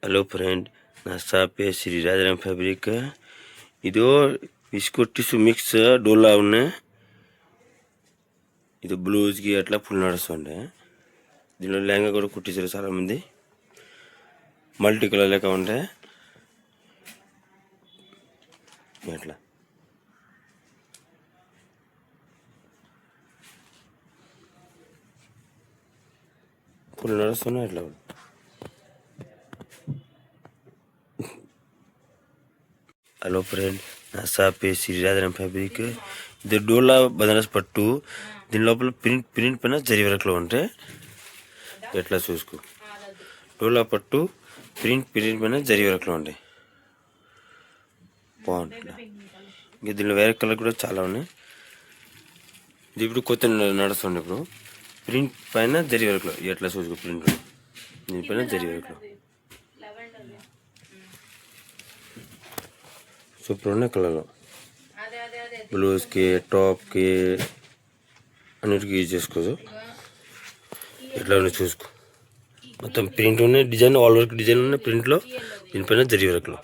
Hello friend, ना shop है Shri Rajaram fabric. इदो इसको टिश्यू मिक्स डोला उन्नाయి. ఇది బ్లూజ్ కి అట్లా ఫుల్ నడుస్తుండే. దీనిలో లెహంగా కూడా కుట్టించారు చాలా మంది. మల్టీ కలర్ లెక్క ఉంటే అట్లా ఫుల్ నడుస్తున్నాయి అట్లా. హలో ఫ్రెండ్, నా షాప్ శ్రీ రాజారాం ఫ్యాబ్రిక్. ఇది డోలా బనారస్ పట్టు. దీని లోపల ప్రింట్ పైన జరీ వర్క్లో ఉంటే ఎట్లా చూసుకో. డోలా పట్టు ప్రింట్ పైన జరీ వర్క్లో ఉంటాయి, బాగుంటుంది. ఇంకా దీనిలో వేరే కలర్ కూడా చాలా ఉన్నాయి. ఇది ఇప్పుడు కొత్త నడుస్తుంది. ఇప్పుడు ప్రింట్ పైన జరీ వర్క్లో ఎట్లా చూసుకో. ప్రింట్ దీనిపైన జరీ వర్క్లో సూపర్ ఉన్నాయి కలర్లో. బ్లౌజ్కి టాప్కి అన్నిటికీ యూజ్ చేసుకోవచ్చు. ఎట్లా ఉన్నాయి చూసుకో. మొత్తం ప్రింట్ ఉన్నాయి, డిజైన్ ఆల్ వర్క్ డిజైన్ ఉన్నాయి ప్రింట్లో. దీనిపైన జరీ వర్క్లో.